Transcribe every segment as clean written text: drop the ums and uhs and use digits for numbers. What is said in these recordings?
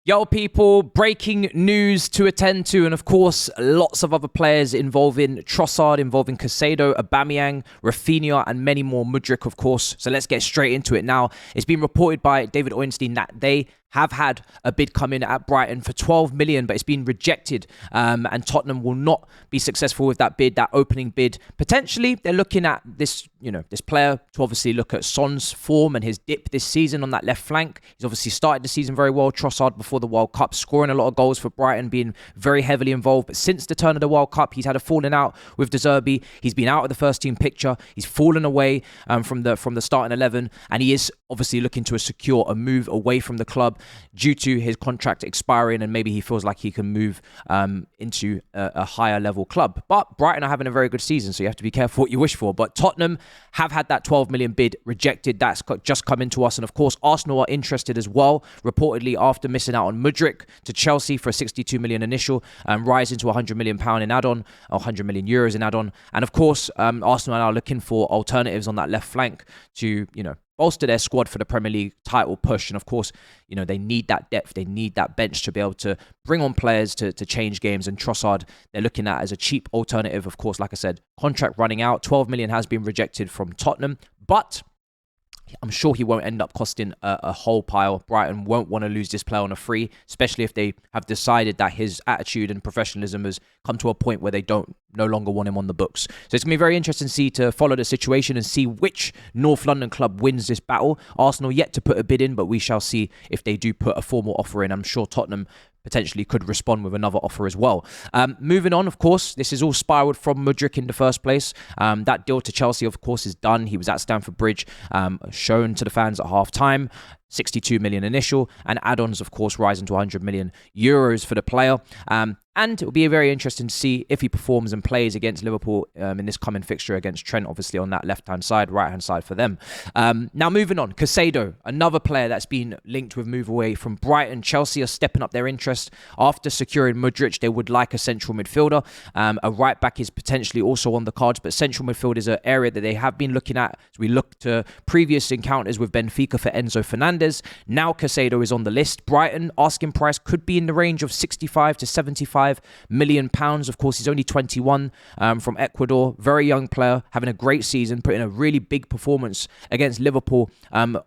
Yo, people, breaking news to attend to, and of course, lots of other players involving Trossard, involving Caicedo, Aubameyang, Rafinha, and many more. Mudryk, of course. So let's get straight into it now. It's been reported by David Ornstein that they have had a bid come in at Brighton for 12 million, but it's been rejected, and Tottenham will not be successful with that bid, that opening bid. Potentially, they're looking at this, this player to obviously look at Son's form and his dip this season on that left flank. He's obviously started the season very well. Trossard before the World Cup, scoring a lot of goals for Brighton, being very heavily involved. But since the turn of the World Cup, he's had a falling out with De Zerbi. He's been out of the first team picture. He's fallen away from the starting 11, and he is obviously looking to secure a move away from the club due to his contract expiring, and maybe he feels like he can move into a higher level club. But Brighton are having a very good season, so you have to be careful what you wish for. But Tottenham have had that 12 million bid rejected. That's just come into us. And of course, Arsenal are interested as well, reportedly after missing out on Mudryk to Chelsea for a 62 million initial, rising to £100 million in add-on, or €100 million in add-on. And of course, Arsenal are now looking for alternatives on that left flank to, bolster their squad for the Premier League title push. And of course, they need that depth. They need that bench to be able to bring on players to change games. And Trossard, they're looking at as a cheap alternative. Of course, like I said, contract running out. 12 million has been rejected from Tottenham, but I'm sure he won't end up costing a whole pile. Brighton won't want to lose this player on a free, especially if they have decided that his attitude and professionalism has come to a point where they no longer want him on the books. So it's going to be very interesting to follow the situation and see which North London club wins this battle. Arsenal yet to put a bid in, but we shall see if they do put a formal offer in. I'm sure Tottenham potentially could respond with another offer as well. Moving on, of course, this is all spiraled from Mudryk in the first place. That deal to Chelsea, of course, is done. He was at Stamford Bridge, shown to the fans at half-time. 62 million initial, and add-ons, of course, rising to 100 million euros for the player. And it will be very interesting to see if he performs and plays against Liverpool in this coming fixture against Trent, obviously on that left-hand side, right-hand side for them. Now, moving on, Caicedo, another player that's been linked with move away from Brighton. Chelsea are stepping up their interest. After securing Mudryk, they would like a central midfielder. A right-back is potentially also on the cards, but central midfield is an area that they have been looking at. So we look to previous encounters with Benfica for Enzo Fernandez. Now Caicedo is on the list. Brighton asking price could be in the range of 65 to 75 million pounds. Of course, he's only 21, from Ecuador. Very young player, having a great season, putting a really big performance against Liverpool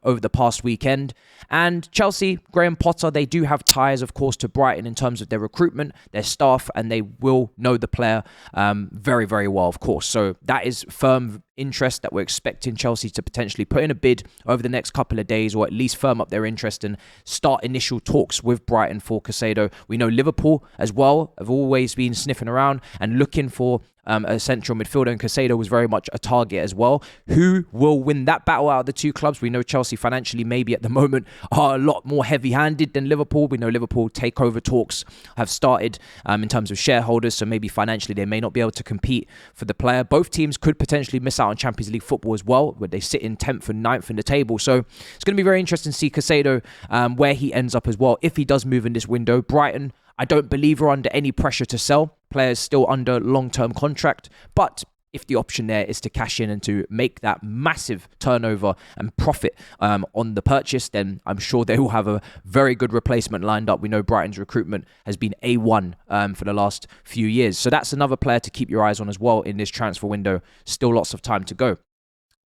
over the past weekend. And Chelsea, Graham Potter, they do have ties, of course, to Brighton in terms of their recruitment, their staff, and they will know the player very, very well, of course. So that is firm interest that we're expecting Chelsea to potentially put in a bid over the next couple of days, or at least firm up their interest and start initial talks with Brighton for Caicedo. We know Liverpool as well have always been sniffing around and looking for a central midfielder, and Caicedo was very much a target as well. Who will win that battle out of the two clubs? We know Chelsea financially maybe at the moment are a lot more heavy-handed than Liverpool. We know Liverpool takeover talks have started in terms of shareholders, so maybe financially they may not be able to compete for the player. Both teams could potentially miss out on Champions League football as well, where they sit in 10th and 9th in the table. So it's going to be very interesting to see Caicedo where he ends up as well, if he does move in this window. Brighton, I don't believe, are under any pressure to sell. Players still under long-term contract, but if the option there is to cash in and to make that massive turnover and profit on the purchase, then I'm sure they will have a very good replacement lined up. We know Brighton's recruitment has been A1 for the last few years. So that's another player to keep your eyes on as well in this transfer window. Still lots of time to go.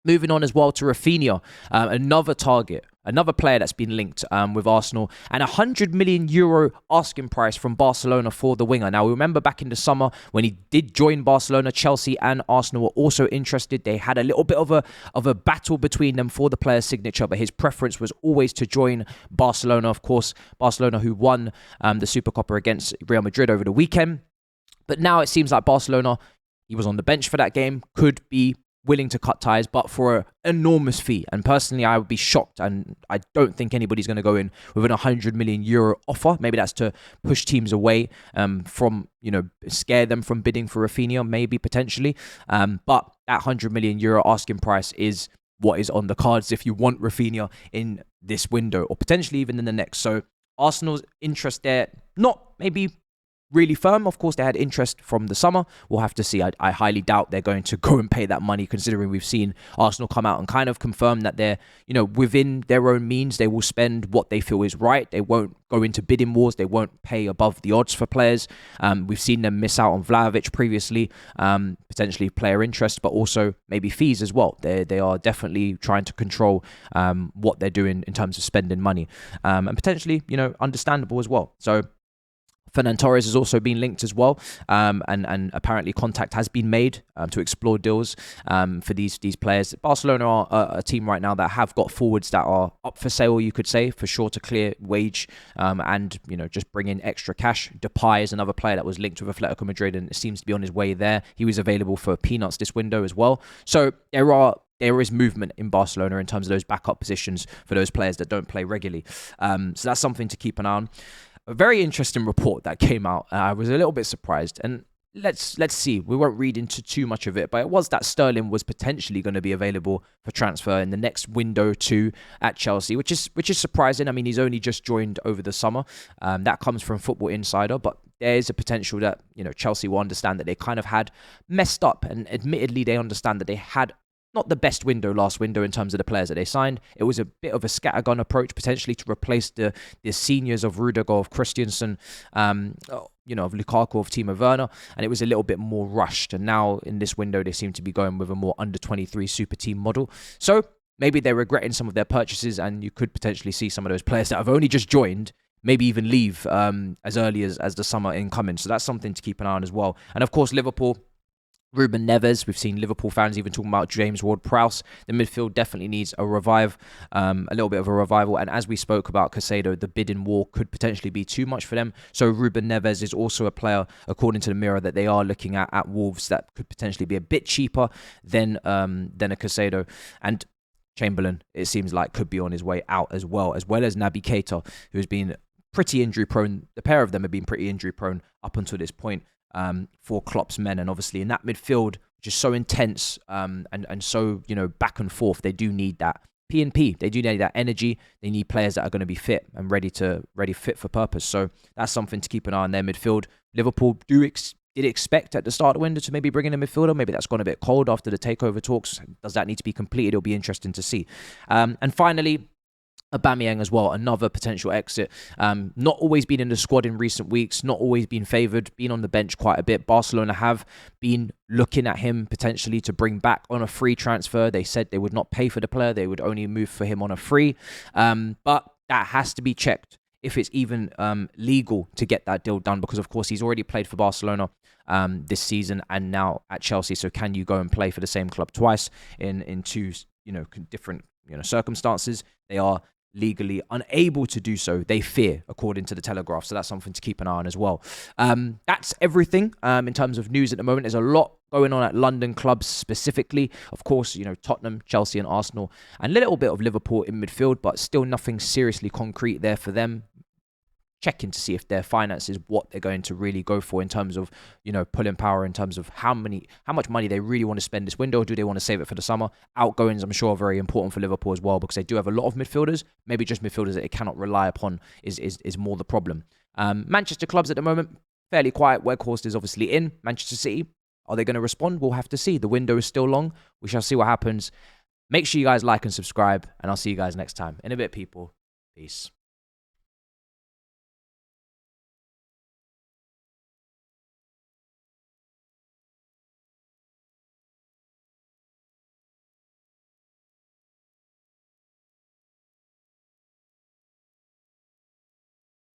Moving on as well to Rafinha, another target, another player that's been linked with Arsenal, and €100 million asking price from Barcelona for the winger. Now, we remember back in the summer when he did join Barcelona, Chelsea and Arsenal were also interested. They had a little bit of a battle between them for the player's signature, but his preference was always to join Barcelona. Of course, Barcelona, who won the Supercopa against Real Madrid over the weekend. But now it seems like Barcelona, he was on the bench for that game, could be willing to cut ties, but for an enormous fee. And personally, I would be shocked, and I don't think anybody's going to go in with an €100 million offer. Maybe that's to push teams away from, scare them from bidding for Rafinha, maybe potentially. But that €100 million asking price is what is on the cards if you want Rafinha in this window, or potentially even in the next. So Arsenal's interest there, not maybe really firm. Of course, they had interest from the summer. We'll have to see. I highly doubt they're going to go and pay that money, considering we've seen Arsenal come out and kind of confirm that they're, within their own means, they will spend what they feel is right. They won't go into bidding wars. They won't pay above the odds for players. We've seen them miss out on Vlahovic previously, potentially player interest, but also maybe fees as well. They are definitely trying to control what they're doing in terms of spending money, and potentially, understandable as well. So Fernan Torres has also been linked as well, and apparently contact has been made to explore deals for these players. Barcelona are a team right now that have got forwards that are up for sale, you could say, for sure, to clear wage and just bring in extra cash. Depay is another player that was linked with Atletico Madrid and seems to be on his way there. He was available for peanuts this window as well. So there is movement in Barcelona in terms of those backup positions for those players that don't play regularly. So that's something to keep an eye on. A very interesting report that came out. I was a little bit surprised, and let's see. We won't read into too much of it, but it was that Sterling was potentially going to be available for transfer in the next window too at Chelsea, which is surprising. I mean, he's only just joined over the summer. That comes from Football Insider, but there is a potential that Chelsea will understand that they kind of had messed up, and admittedly they understand that they had not the best last window in terms of the players that they signed. It was a bit of a scattergun approach, potentially to replace the seniors of Rudiger, of Christensen, of Lukaku, of Timo Werner, and it was a little bit more rushed. And now in this window, they seem to be going with a more under-23 super team model. So maybe they're regretting some of their purchases, and you could potentially see some of those players that have only just joined maybe even leave as early as the summer incoming. So that's something to keep an eye on as well. And of course, Liverpool, Ruben Neves. We've seen Liverpool fans even talking about James Ward-Prowse. The midfield definitely needs a little bit of a revival. And as we spoke about Caicedo, the bidding war could potentially be too much for them. So Ruben Neves is also a player, according to the Mirror, that they are looking at Wolves that could potentially be a bit cheaper than a Caicedo. And Chamberlain, it seems like, could be on his way out as well as Naby Keita, who has been pretty injury prone. The pair of them have been pretty injury prone up until this point. For Klopp's men, and obviously in that midfield, which is so intense and so back and forth, they do need that P&P. They do need that energy. They need players that are going to be fit and ready fit for purpose. So that's something to keep an eye on their midfield. Liverpool did expect at the start of the window to maybe bring in a midfielder. Maybe that's gone a bit cold after the takeover talks. Does that need to be completed? It'll be interesting to see. And finally, Aubameyang as well, another potential exit. Not always been in the squad in recent weeks, not always been favoured, been on the bench quite a bit. Barcelona have been looking at him potentially to bring back on a free transfer. They said they would not pay for the player, they would only move for him on a free. But that has to be checked if it's even legal to get that deal done, because of course he's already played for Barcelona this season and now at Chelsea. So can you go and play for the same club twice in two different circumstances? They are legally unable to do so, they fear, according to the Telegraph. So that's something to keep an eye on as well. That's everything in terms of news at the moment. There's a lot going on at London clubs specifically. Of course, Tottenham, Chelsea and Arsenal, and a little bit of Liverpool in midfield, but still nothing seriously concrete there for them. Checking to see if their finances, what they're going to really go for in terms of, pulling power, in terms of how much money they really want to spend this window. Do they want to save it for the summer? Outgoings, I'm sure, are very important for Liverpool as well, because they do have a lot of midfielders. Maybe just midfielders that they cannot rely upon is more the problem. Manchester clubs at the moment, fairly quiet. Weghorst is obviously in. Manchester City, are they going to respond? We'll have to see. The window is still long. We shall see what happens. Make sure you guys like and subscribe, and I'll see you guys next time. In a bit, people. Peace.